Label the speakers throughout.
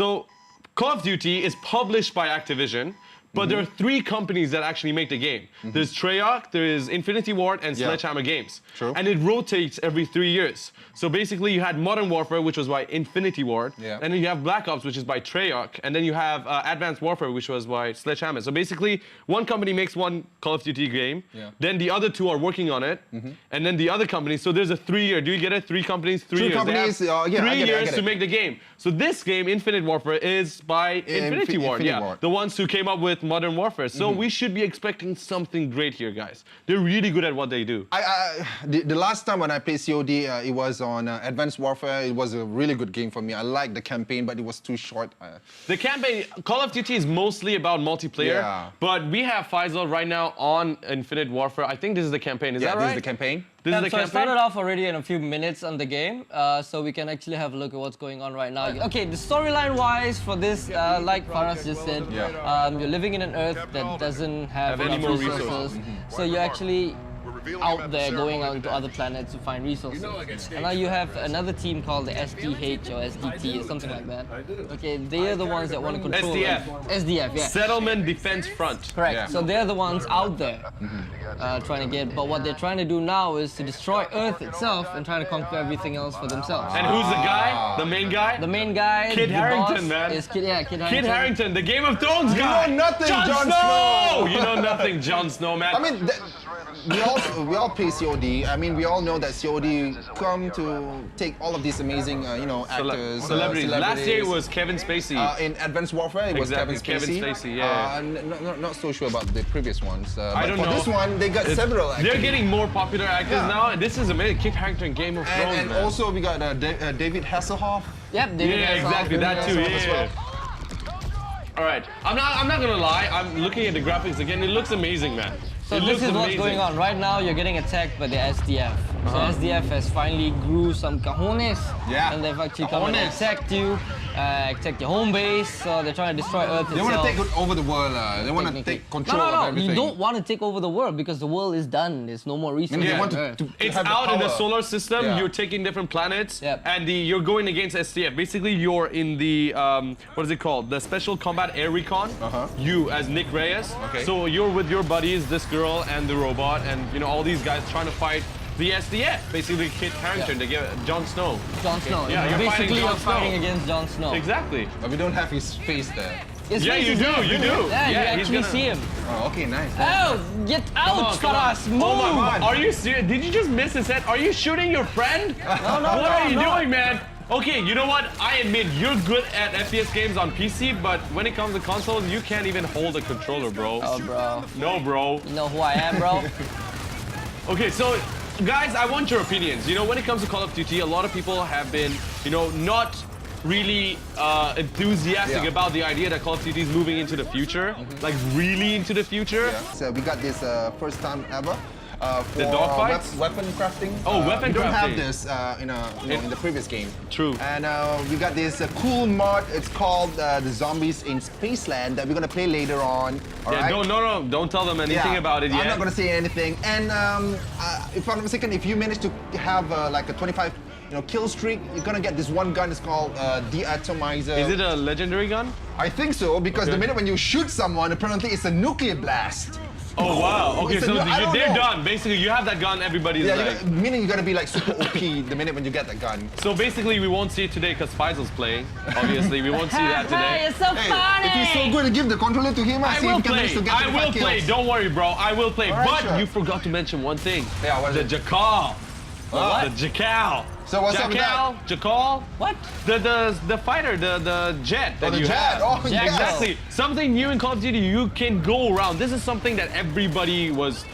Speaker 1: So Call of Duty is published by Activision, but there are 3 companies that actually make the game. There's Treyarch, there is Infinity Ward, and Sledgehammer Games.
Speaker 2: True.
Speaker 1: And it rotates every 3 years. So basically you had Modern Warfare, which was by Infinity Ward, and then you have Black Ops, which is by Treyarch, and then you have Advanced Warfare, which was by Sledgehammer. So basically, one company makes one Call of Duty game, then the other 2 are working on it, and then the other company, so there's a 3-year, do you get it? 3 companies, 3 years.
Speaker 2: Companies,
Speaker 1: they have 3
Speaker 2: I get
Speaker 1: years
Speaker 2: it.
Speaker 1: to make the game. So this game, Infinite Warfare, is by Infinity Ward,
Speaker 2: Ward.
Speaker 1: the ones who came up with Modern Warfare. So we should be expecting something great here, guys. They're really good at what they do.
Speaker 2: The last time when I played COD, it was on Advanced Warfare. It was a really good game for me. I liked the campaign, but it was too short.
Speaker 1: The campaign, Call of Duty is mostly about multiplayer, but we have Faisal right now on Infinite Warfare. I think this is the campaign, is that right?
Speaker 2: This is the campaign.
Speaker 1: This is the
Speaker 3: So
Speaker 1: campaign?
Speaker 3: I started off already in a few minutes on the game, so we can actually have a look at what's going on right now. Okay, the storyline-wise for this, like Faraz just said, you're living in an Earth that doesn't have
Speaker 1: any
Speaker 3: enough
Speaker 1: more
Speaker 3: resources. So you're actually out there going on to other planets to find resources. And now you have another team called the SDH or SDT or something like that. Okay, they're the ones that want to control
Speaker 1: SDF.
Speaker 3: SDF, yeah.
Speaker 1: Settlement Defense Front.
Speaker 3: Correct. So they're the ones out there trying to get. But what they're trying to do now is to destroy Earth itself and trying to conquer everything else for themselves.
Speaker 1: And who's the guy? The main guy?
Speaker 3: The main guy,
Speaker 1: Kid
Speaker 3: the
Speaker 1: Harington,
Speaker 3: boss,
Speaker 1: man.
Speaker 3: is Kid Harington.
Speaker 1: Kid Harington, the Game of Thrones guy.
Speaker 2: You know nothing, Jon
Speaker 1: Snow!
Speaker 2: Snow!
Speaker 1: You know nothing, Jon Snow, man.
Speaker 2: I mean, we all play COD. I mean, we all know that COD come to take all of these amazing, actors,
Speaker 1: celebrities. Last year it was Kevin Spacey.
Speaker 2: In Advanced Warfare, it was
Speaker 1: Exactly,
Speaker 2: Kevin Spacey.
Speaker 1: Kevin Spacey, yeah.
Speaker 2: Not so sure about the previous ones.
Speaker 1: I don't
Speaker 2: but for
Speaker 1: know.
Speaker 2: this one, they got several actors.
Speaker 1: They're getting more popular actors now. This is amazing. Kid Harington, Game of Thrones,
Speaker 2: And
Speaker 1: man.
Speaker 2: also we got David Hasselhoff.
Speaker 3: Yep, David
Speaker 1: Yeah,
Speaker 3: Hasselhoff.
Speaker 1: exactly. That too.
Speaker 2: as well.
Speaker 1: All right. I'm not gonna lie. I'm looking at the graphics again. It looks amazing, man.
Speaker 3: So this is what's going on. Right now, you're getting attacked by the SDF. So SDF has finally grew some cojones.
Speaker 2: Yeah.
Speaker 3: And they've actually come and attacked you, attacked your home base. So they're trying to destroy Earth
Speaker 2: They
Speaker 3: itself.
Speaker 2: want to take over the world. They want to take control of
Speaker 3: No,
Speaker 2: everything.
Speaker 3: you don't want to take over the world because the world is done. There's no more resources.
Speaker 2: They
Speaker 3: on
Speaker 2: want
Speaker 3: Earth.
Speaker 2: to
Speaker 1: It's
Speaker 2: have the
Speaker 1: out in the
Speaker 2: power.
Speaker 1: solar system.
Speaker 2: Yeah.
Speaker 1: You're taking different planets,
Speaker 3: Yep.
Speaker 1: and you're going against SDF. Basically, you're in the what is it called? The Special Combat Air Recon. You as Nick Reyes.
Speaker 2: Okay.
Speaker 1: So you're with your buddies, this girl and the robot, and all these guys trying to fight the SDF. Basically, Kit Harington, they get Jon Snow.
Speaker 3: Jon Snow.
Speaker 1: Yeah, you're fighting
Speaker 3: basically
Speaker 1: Jon
Speaker 3: you're fighting
Speaker 1: Snow.
Speaker 3: against Jon Snow.
Speaker 1: Exactly.
Speaker 2: But we don't have his face there.
Speaker 3: His
Speaker 1: Yeah,
Speaker 3: face
Speaker 1: you
Speaker 3: is
Speaker 1: do.
Speaker 3: there,
Speaker 1: You
Speaker 3: isn't
Speaker 1: do.
Speaker 3: it? Yeah, you
Speaker 1: he's
Speaker 3: actually
Speaker 1: gonna-
Speaker 3: see him.
Speaker 2: Oh, okay, nice.
Speaker 3: Oh, get out,
Speaker 1: Come on.
Speaker 3: Faraz! Move!
Speaker 1: Oh my God. Are you serious? Did you just miss his head? Are you shooting your friend?
Speaker 3: No,
Speaker 1: What are you
Speaker 3: no.
Speaker 1: doing, man? Okay, you know what? I admit you're good at FPS games on PC, but when it comes to consoles, you can't even hold a controller, bro.
Speaker 3: Oh, bro.
Speaker 1: No, bro.
Speaker 3: You know who I am, bro?
Speaker 1: Okay, so guys, I want your opinions. You know, when it comes to Call of Duty, a lot of people have been, not really enthusiastic about the idea that Call of Duty is moving into the future, like really into the future.
Speaker 2: So we got this first time ever. For
Speaker 1: The dogfights?
Speaker 2: weapon crafting.
Speaker 1: Oh, weapon
Speaker 2: we don't have
Speaker 1: crafting.
Speaker 2: this in the previous game.
Speaker 1: True.
Speaker 2: And we got this cool mod. It's called the Zombies in Spaceland that we're gonna play later on. All
Speaker 1: Yeah,
Speaker 2: right?
Speaker 1: don't tell them anything about it yet.
Speaker 2: I'm not gonna say anything. And if I'm not mistaken, if you manage to have like a 25 kill streak, you're gonna get this one gun. It's called Deatomizer.
Speaker 1: Is it a legendary gun?
Speaker 2: I think so, because the minute when you shoot someone, apparently it's a nuclear blast.
Speaker 1: Oh wow. Okay,
Speaker 2: It's a
Speaker 1: so
Speaker 2: I don't
Speaker 1: they're
Speaker 2: know.
Speaker 1: done. Basically, you have that gun. Everybody's like.
Speaker 2: Meaning you're gonna be like super OP the minute when you get that gun.
Speaker 1: So basically, we won't see it today because Faisal's playing. Obviously, we won't see that
Speaker 3: Hey,
Speaker 1: today.
Speaker 3: it's so funny!
Speaker 2: If he's so good, give the controller to him.
Speaker 1: I
Speaker 2: See
Speaker 1: will
Speaker 2: if he can
Speaker 1: play.
Speaker 2: manage to get
Speaker 1: I
Speaker 2: 25
Speaker 1: will play.
Speaker 2: kills.
Speaker 1: Don't worry, bro. I will play.
Speaker 2: Alright,
Speaker 1: But
Speaker 2: sure.
Speaker 1: you forgot to mention one thing.
Speaker 2: Yeah, what is
Speaker 1: The
Speaker 2: it?
Speaker 1: Jackal.
Speaker 3: What?
Speaker 1: The Jackal.
Speaker 2: So what's up with
Speaker 1: Jackal?
Speaker 2: that?
Speaker 1: Jackal?
Speaker 3: What?
Speaker 1: The fighter, the jet that
Speaker 2: the
Speaker 1: you
Speaker 2: jet.
Speaker 1: have.
Speaker 2: Oh, yeah.
Speaker 1: Exactly. Something new in Call of Duty. You can go around. This is something that everybody was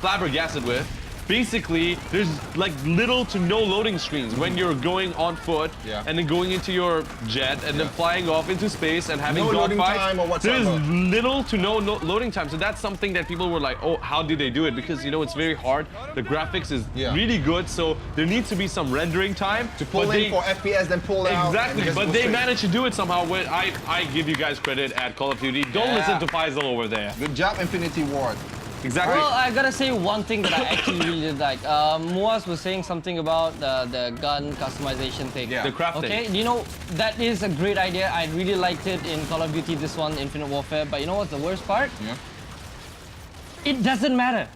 Speaker 1: flabbergasted with. Basically, there's like little to no loading screens when you're going on foot and then going into your jet and then flying off into space and having
Speaker 2: No loading
Speaker 1: dogfights.
Speaker 2: time or whatsoever.
Speaker 1: There's little to no loading time. So that's something that people were like, oh, how did they do it? Because it's very hard. The graphics is really good, so there needs to be some rendering time
Speaker 2: To pull in for FPS, then pull out.
Speaker 1: Exactly,
Speaker 2: and just
Speaker 1: but
Speaker 2: go
Speaker 1: they
Speaker 2: straight.
Speaker 1: managed to do it somehow. I give you guys credit at Call of Duty. Don't listen to Faisal over there.
Speaker 2: Good job, Infinity Ward.
Speaker 1: Exactly.
Speaker 3: Well, I gotta say one thing that I actually really did like. Muaz was saying something about the gun customization thing.
Speaker 2: Yeah.
Speaker 1: The crafting.
Speaker 3: Okay, you know, that is a great idea. I really liked it in Call of Duty, this one, Infinite Warfare. But you know what's the worst part?
Speaker 2: Yeah.
Speaker 3: It doesn't matter.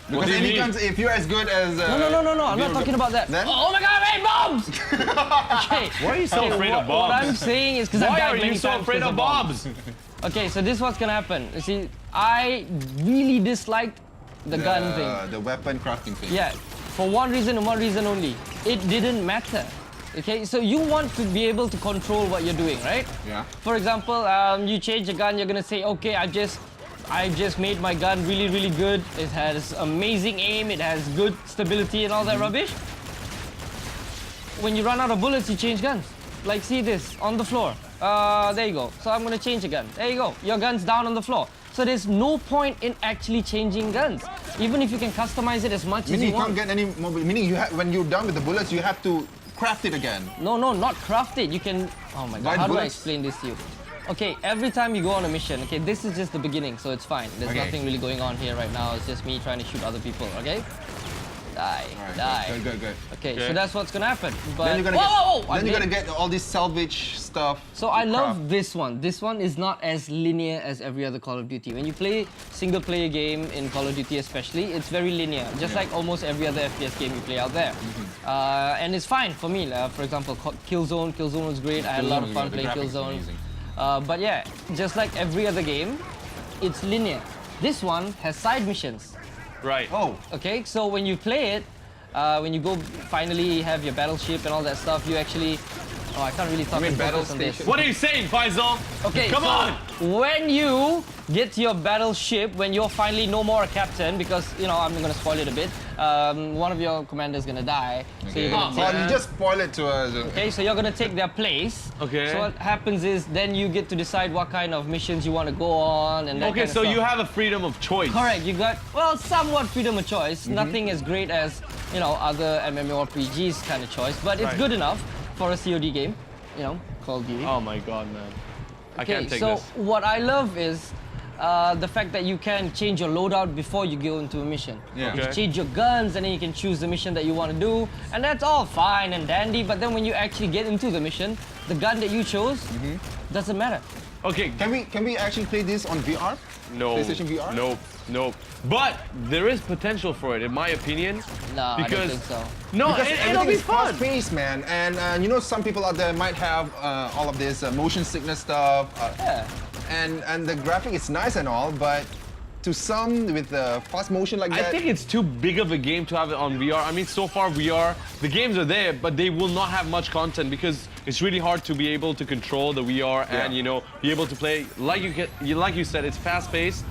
Speaker 2: Because any guns, if you're as good as...
Speaker 3: No, I'm not talking about that.
Speaker 2: Then?
Speaker 3: Oh my god, hey, bombs! Okay.
Speaker 1: Why are you so afraid of bombs?
Speaker 3: What I'm saying is because I've
Speaker 1: Why
Speaker 3: died
Speaker 1: are
Speaker 3: many
Speaker 1: you so
Speaker 3: times
Speaker 1: afraid
Speaker 3: because
Speaker 1: of bombs?
Speaker 3: Okay, so this is what's gonna happen. You see, I really disliked the gun thing.
Speaker 2: The weapon crafting thing.
Speaker 3: Yeah, for one reason and one reason only. It didn't matter. Okay, so you want to be able to control what you're doing, right?
Speaker 2: Yeah.
Speaker 3: For example, you change a gun, you're gonna say, okay, I just made my gun really, really good. It has amazing aim, it has good stability and all that rubbish. When you run out of bullets, you change guns. Like, see this, on the floor. There you go. So I'm gonna change a gun. There you go. Your gun's down on the floor. So there's no point in actually changing guns. Even if you can customize it as much as
Speaker 2: Meaning
Speaker 3: you
Speaker 2: you can't
Speaker 3: want.
Speaker 2: get any more... Meaning when you're done with the bullets, you have to craft it again.
Speaker 3: No, not craft it. You can... Oh my
Speaker 2: Buy
Speaker 3: god, how do I
Speaker 2: bullets?
Speaker 3: explain this to you? Okay, every time you go on a mission, okay, this is just the beginning, so it's fine. There's
Speaker 2: Okay.
Speaker 3: nothing really going on here right now. It's just me trying to shoot other people, okay? Die,
Speaker 2: Alright,
Speaker 3: die.
Speaker 2: Good.
Speaker 3: Okay, so that's what's gonna happen. But
Speaker 2: Then you're gonna
Speaker 3: whoa!
Speaker 2: get...
Speaker 3: I'm
Speaker 2: Then you're gonna
Speaker 3: dead.
Speaker 2: get all this salvage stuff.
Speaker 3: So I
Speaker 2: to
Speaker 3: love
Speaker 2: craft.
Speaker 3: this one. This one is not as linear as every other Call of Duty. When you play single player game in Call of Duty especially, it's very linear. Just like almost every other FPS game you play out there. And it's fine for me. For example, Killzone. Killzone was great. I had a lot of fun
Speaker 2: The
Speaker 3: playing
Speaker 2: graphics
Speaker 3: Killzone.
Speaker 2: amazing.
Speaker 3: But yeah, just like every other game, it's linear. This one has side missions.
Speaker 1: Right.
Speaker 2: Oh.
Speaker 3: Okay, so when you play it, when you go finally have your battleship and all that stuff, you actually... Oh, I can't really talk
Speaker 2: mean
Speaker 3: and focus
Speaker 2: battle
Speaker 3: on this.
Speaker 2: station?
Speaker 1: What are you saying, Faisal?
Speaker 3: Okay,
Speaker 1: Come
Speaker 3: so
Speaker 1: on!
Speaker 3: when you get to your battleship, when you're finally no more a captain, because, you know, I'm gonna spoil it a bit, one of your commanders gonna die. So you're gonna
Speaker 2: Oh,
Speaker 3: take,
Speaker 2: you just spoil it to us.
Speaker 3: okay, so you're gonna take their place.
Speaker 1: Okay.
Speaker 3: So what happens is, then you get to decide what kind of missions you want to go on and that
Speaker 1: Okay,
Speaker 3: kind of
Speaker 1: so
Speaker 3: stuff.
Speaker 1: you have a freedom of choice.
Speaker 3: Correct, you got, well, somewhat freedom of choice. Nothing as great as, you know, other MMORPGs kind of choice, but it's
Speaker 1: Right.
Speaker 3: good enough for a COD game, you know, Call of Duty.
Speaker 1: Oh my god, man. I can't take
Speaker 3: so
Speaker 1: this.
Speaker 3: what I love is the fact that you can change your loadout before you go into a mission.
Speaker 2: Yeah.
Speaker 3: You
Speaker 1: Okay.
Speaker 3: change your guns and then you can choose the mission that you want to do, and that's all fine and dandy, but then when you actually get into the mission, the gun that you chose doesn't matter.
Speaker 1: Okay,
Speaker 2: Can we actually play this on VR?
Speaker 1: no.
Speaker 2: PlayStation VR?
Speaker 1: Nope. But there is potential for it, in my opinion.
Speaker 3: No, I don't
Speaker 1: Because
Speaker 3: think so.
Speaker 1: no,
Speaker 2: Because
Speaker 1: it'll
Speaker 2: everything
Speaker 1: be
Speaker 2: is
Speaker 1: fun.
Speaker 2: fast-paced, man. And you know, some people out there might have all of this motion sickness stuff.
Speaker 3: Yeah.
Speaker 2: And the graphic is nice and all, but to some with fast motion like
Speaker 1: I
Speaker 2: that,
Speaker 1: think it's too big of a game to have it on VR. I mean, so far VR, the games are there, but they will not have much content because it's really hard to be able to control the VR and
Speaker 2: Yeah.
Speaker 1: you know be able to play like you said, it's fast-paced.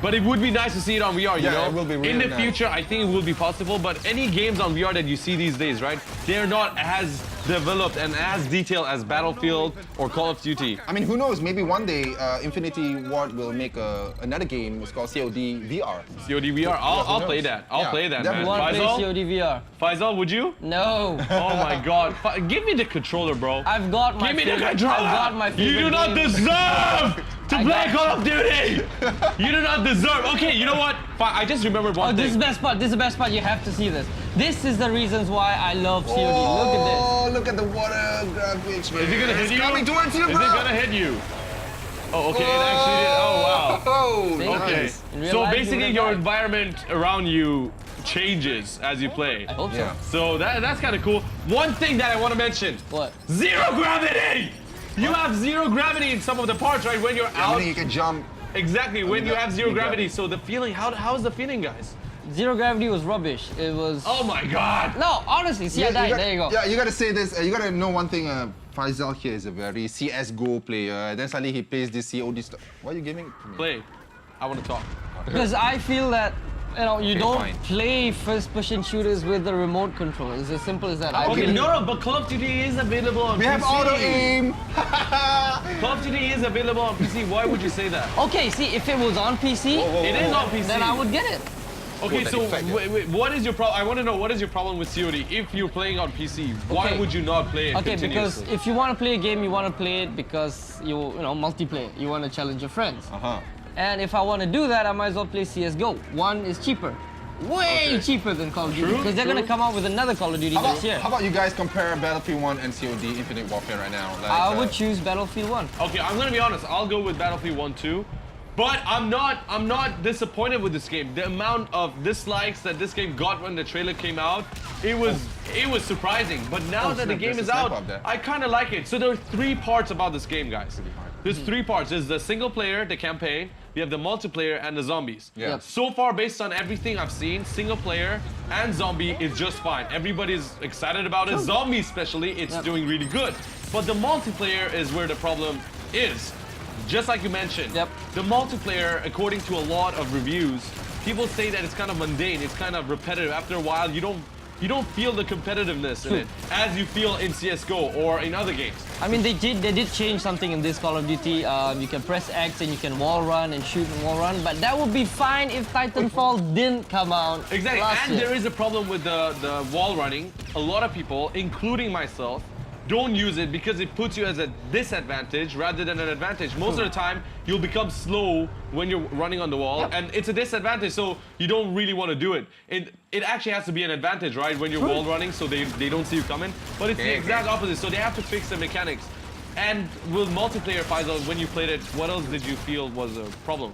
Speaker 1: But it would be nice to see it on VR, you
Speaker 2: Yeah,
Speaker 1: know?
Speaker 2: it will be
Speaker 1: In
Speaker 2: really
Speaker 1: the
Speaker 2: nice.
Speaker 1: future, I think it will be possible, but any games on VR that you see these days, right? They're not as developed and as detailed as Battlefield or Call of Duty.
Speaker 2: I mean, who knows? Maybe one day Infinity Ward will make another game. It's called COD VR.
Speaker 1: COD VR, I'll
Speaker 2: who
Speaker 1: play
Speaker 2: knows?
Speaker 1: that. I'll
Speaker 2: Yeah,
Speaker 1: play that,
Speaker 2: definitely.
Speaker 1: man.
Speaker 3: You want to play
Speaker 1: Faisal?
Speaker 3: COD VR?
Speaker 1: Faisal, would you?
Speaker 3: No.
Speaker 1: Oh my god. Give me the controller, bro.
Speaker 3: I've got my
Speaker 1: Give me the
Speaker 3: favorite,
Speaker 1: controller!
Speaker 3: I've got my favorite
Speaker 1: You do not
Speaker 3: game.
Speaker 1: deserve to
Speaker 3: I
Speaker 1: play
Speaker 3: got-
Speaker 1: Call of Duty! You do not deserve. Okay, you know what? I just remembered
Speaker 3: Oh,
Speaker 1: one
Speaker 3: this is
Speaker 1: thing.
Speaker 3: the best part. This is the best part. You have to see this. This is the reasons why I love COD. Look at this.
Speaker 2: Oh, look at the water graphics, man.
Speaker 1: Is it gonna hit
Speaker 2: It's
Speaker 1: you?
Speaker 2: coming towards you,
Speaker 1: Is
Speaker 2: bro.
Speaker 1: it gonna hit you? Oh, okay, it actually did. Oh, wow.
Speaker 2: Oh,
Speaker 3: See?
Speaker 1: Okay.
Speaker 2: nice.
Speaker 3: In real
Speaker 1: So
Speaker 3: life, you
Speaker 1: basically,
Speaker 3: would've
Speaker 1: your
Speaker 3: died.
Speaker 1: environment around you changes as you play.
Speaker 3: I hope
Speaker 2: Yeah.
Speaker 3: so.
Speaker 1: So that's kind of cool. One thing that I want to mention.
Speaker 3: What?
Speaker 1: Zero gravity! You have zero gravity in some of the parts, right? When you're out.
Speaker 2: Meaning you can jump.
Speaker 1: Exactly, when you
Speaker 2: got-
Speaker 1: have zero
Speaker 2: you got
Speaker 1: gravity.
Speaker 2: it.
Speaker 1: So the feeling, how's the feeling, guys?
Speaker 3: Zero gravity was rubbish. It was.
Speaker 1: Oh my god!
Speaker 3: No, honestly, see, I died. There you go.
Speaker 2: Yeah, you gotta say this. You gotta know one thing. Faisal here is a very CS:GO player. Then suddenly he plays this COD stuff. Why are you giving it to me?
Speaker 1: Play. I want to talk.
Speaker 3: Because I feel that, you know, you
Speaker 2: Okay,
Speaker 3: don't
Speaker 2: fine.
Speaker 3: play first-person shooters with the remote control. It's as simple as that. I
Speaker 1: Okay,
Speaker 3: believe-
Speaker 1: no, but Call of Duty is available on
Speaker 2: We
Speaker 1: PC.
Speaker 2: have auto aim.
Speaker 1: Call of Duty is available on PC. Why would you say that?
Speaker 3: Okay, see, if it was on PC,
Speaker 1: It is on PC.
Speaker 3: then I would get it.
Speaker 1: Okay,
Speaker 2: that
Speaker 1: so
Speaker 2: effect, yeah.
Speaker 1: wait, what is your problem? I want to know what is your problem with COD? If you're playing on PC, why
Speaker 3: Okay.
Speaker 1: would you not play it
Speaker 3: Okay, because
Speaker 1: continuously?
Speaker 3: if you want to play a game, you want to play it because you know, multiplayer. You want to challenge your friends.
Speaker 2: Uh-huh.
Speaker 3: And if I want to do that, I might as well play CSGO. One is cheaper. Way cheaper than Call of Duty. Because they're going to come out with another Call of Duty this year.
Speaker 2: How about you guys compare Battlefield 1 and COD Infinite Warfare right now? Like,
Speaker 3: I would choose Battlefield 1.
Speaker 1: Okay, I'm gonna be honest. I'll go with Battlefield 1 too. But I'm not disappointed with this game. The amount of dislikes that this game got when the trailer came out, it was surprising. But now that the game is out, I kind of like it. So there are 3 parts about this game, guys. There's 3 parts. There's the single player, the campaign. We have the multiplayer and the zombies.
Speaker 2: Yeah.
Speaker 1: So far, based on everything I've seen, single player and zombie is just fine. Everybody's excited about it. Zombie especially, it's doing really good. But the multiplayer is where the problem is. Just like you mentioned, the multiplayer, according to a lot of reviews, people say that it's kind of mundane, it's kind of repetitive. After a while, you don't feel the competitiveness in it as you feel in CSGO or in other games.
Speaker 3: I mean, they did change something in this Call of Duty. You can press X and you can wall run and shoot and wall run, but that would be fine if Titanfall didn't come out.
Speaker 1: Exactly,
Speaker 3: last year.
Speaker 1: There is a problem with the wall running. A lot of people, including myself, don't use it because it puts you as a disadvantage rather than an advantage. Most of the time, you'll become slow when you're running on the wall, and it's a disadvantage, so you don't really want to do it. It actually has to be an advantage, right, when you're wall running, so they don't see you coming. But it's the exact opposite, so they have to fix the mechanics. And with multiplayer, Faisal, when you played it, what else did you feel was a problem?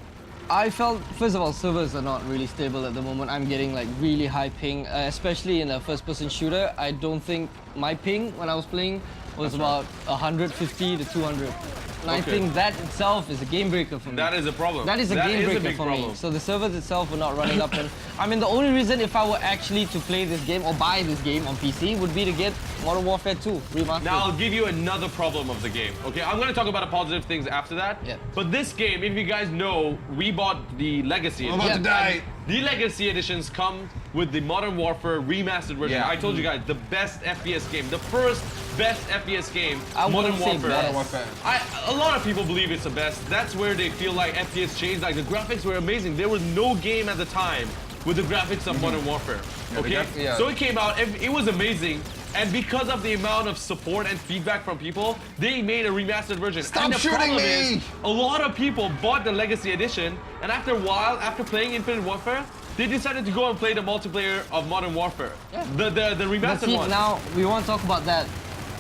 Speaker 3: I felt, first of all, servers are not really stable at the moment. I'm getting like really high ping, especially in a first-person shooter. I don't think my ping when I was playing was about 150 to 200. And I think that itself is a game breaker for me.
Speaker 1: That is a problem.
Speaker 3: That is a game breaker for me. So the servers itself were not running up. And I mean, the only reason if I were actually to play this game or buy this game on PC would be to get Modern Warfare 2 remastered.
Speaker 1: Now I'll give you another problem of the game. Okay, I'm gonna talk about the positive things after that.
Speaker 3: Yeah.
Speaker 1: But this game, if you guys know, we bought the Legacy Edition.
Speaker 2: I'm about to die.
Speaker 1: The Legacy Editions come with the Modern Warfare remastered version.
Speaker 2: Yeah.
Speaker 1: I told you guys, the best FPS game, the first best FPS game,
Speaker 3: I
Speaker 1: Modern
Speaker 3: wouldn't say
Speaker 1: Warfare.
Speaker 3: best.
Speaker 1: A lot of people believe it's the best. That's where they feel like FPS changed. Like the graphics were amazing. There was no game at the time with the graphics of Modern Warfare. Okay, so it came out. It was amazing. And because of the amount of support and feedback from people, they made a remastered version.
Speaker 2: Stop shooting me!
Speaker 1: Is, a lot of people bought the Legacy Edition, and after a while, after playing Infinite Warfare, they decided to go and play the multiplayer of Modern Warfare. Yeah. The remastered
Speaker 3: but see,
Speaker 1: one.
Speaker 3: now, we want to talk about that.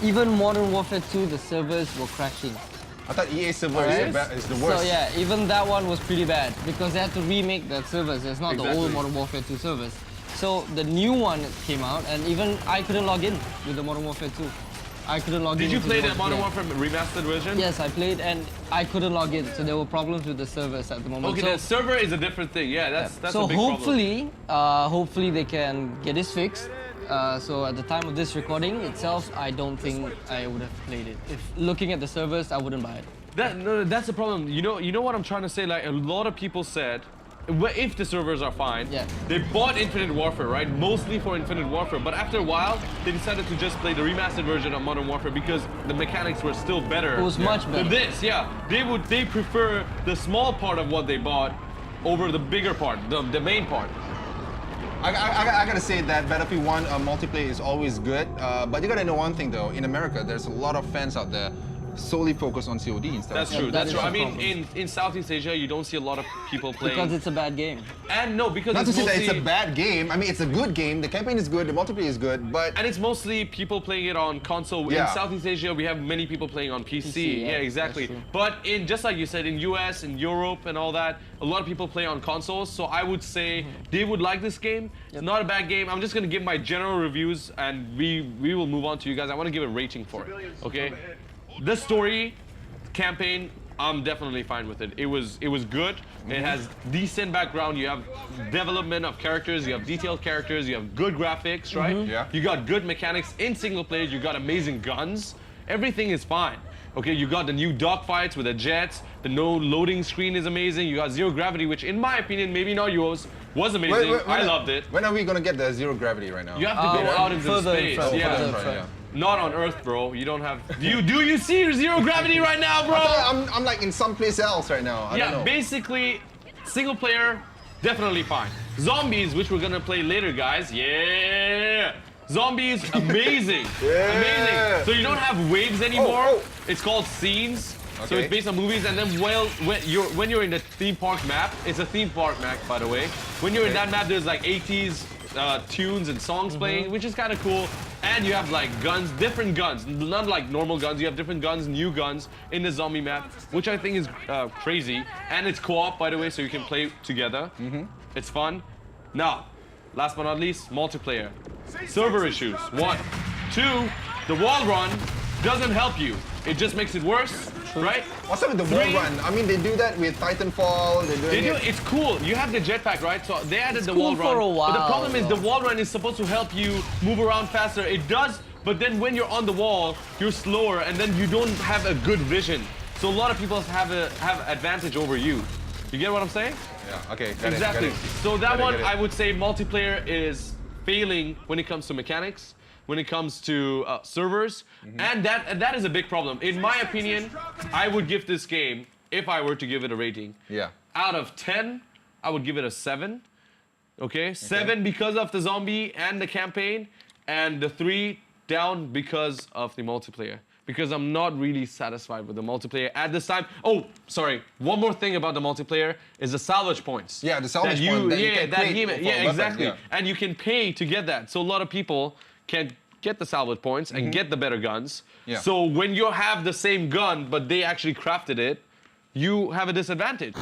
Speaker 3: Even Modern Warfare 2, the servers were crashing.
Speaker 2: I thought EA server is the worst.
Speaker 3: So yeah, even that one was pretty bad because they had to remake the servers. It's not the old Modern Warfare 2 servers. So the new one came out, and even I couldn't log in with the Modern Warfare 2. I couldn't log in.
Speaker 1: Did you play the Modern Warfare remastered version?
Speaker 3: Yes, I played, and I couldn't log in. So there were problems with the servers at the moment.
Speaker 1: Okay,
Speaker 3: so,
Speaker 1: the server is a different thing. Yeah, that's
Speaker 3: so
Speaker 1: a big
Speaker 3: hopefully, hopefully they can get this fixed. So at the time of this recording itself, I don't think I would have played it. If looking at the servers, I wouldn't buy it.
Speaker 1: That's the problem. You know what I'm trying to say? Like a lot of people said, if the servers are fine, they bought Infinite Warfare, right? Mostly for Infinite Warfare, but after a while, they decided to just play the remastered version of Modern Warfare because the mechanics were still better.
Speaker 3: It was much better.
Speaker 1: Than this, they prefer the small part of what they bought over the bigger part, the main part.
Speaker 2: I gotta say that Battlefield 1 multiplayer is always good, but you gotta know one thing though. In America, there's a lot of fans out there solely focused on COD instead.
Speaker 1: That's true. That's true. I mean, in Southeast Asia, you don't see a lot of people playing
Speaker 3: because it's a bad game.
Speaker 1: And no, because
Speaker 2: not
Speaker 1: it's
Speaker 2: to say
Speaker 1: mostly,
Speaker 2: that it's a bad game. I mean, it's a good game. The campaign is good. The multiplayer is good, but
Speaker 1: and it's mostly people playing it on console. In Southeast Asia, we have many people playing on PC. Yeah, exactly. But in just like you said, in US, in Europe, and all that, a lot of people play on consoles. So I would say they would like this game. It's not a bad game. I'm just gonna give my general reviews, and we will move on to you guys. I want to give a rating for it. Okay. The story, campaign, I'm definitely fine with it. It was good. It has decent background. You have development of characters. You have detailed characters. You have good graphics, right?
Speaker 2: Yeah.
Speaker 1: You got good mechanics in single player. You got amazing guns. Everything is fine. Okay, you got the new dogfights with the jets. The no loading screen is amazing. You got zero gravity, which in my opinion, maybe not yours, was amazing. I loved it.
Speaker 2: When are we gonna get the zero gravity right now?
Speaker 1: You have to go out into space.
Speaker 2: Yeah.
Speaker 1: Not on Earth, bro. You don't have. Do you see zero gravity right now, bro?
Speaker 2: I'm like in someplace else right now. I don't know.
Speaker 1: Basically, single player, definitely fine. Zombies, which we're gonna play later, guys. Yeah. Zombies, amazing. Amazing. So you don't have waves anymore. It's called scenes. So it's based on movies, and then when you're in the theme park map, it's a theme park map, by the way. When you're in that map, there's like 80s tunes and songs playing, which is kind of cool. And you have like guns, different guns, not like normal guns. You have different guns, new guns in the zombie map, which I think is crazy. And it's co-op, by the way, so you can play together. It's fun. Now, last but not least, multiplayer. Server issues. 1. 2, the wall run doesn't help you. It just makes it worse, right?
Speaker 2: What's up with the wall run? I mean, they do that with Titanfall.
Speaker 1: It's cool. You have the jetpack, right? So they added the
Speaker 3: cool
Speaker 1: wall run.
Speaker 3: for a while,
Speaker 1: but the problem is the wall run is supposed to help you move around faster. It does, but then when you're on the wall, you're slower, and then you don't have a good vision. So a lot of people have advantage over you. You get what I'm saying?
Speaker 2: Yeah. Okay.
Speaker 1: Exactly. So that one, I would say, multiplayer is failing when it comes to mechanics, when it comes to servers, and that is a big problem. In my opinion, I would give this game, if I were to give it a rating, out of 10, I would give it a 7. Okay, 7 because of the zombie and the campaign, and the 3 down because of the multiplayer. Because I'm not really satisfied with the multiplayer at this time. Oh, sorry. One more thing about the multiplayer is the salvage points.
Speaker 2: Yeah, the salvage points.
Speaker 1: Exactly. Yeah. And you can pay to get that. So a lot of people can get the salvage points and get the better guns. Yeah. So when you have the same gun, but they actually crafted it, you have a disadvantage.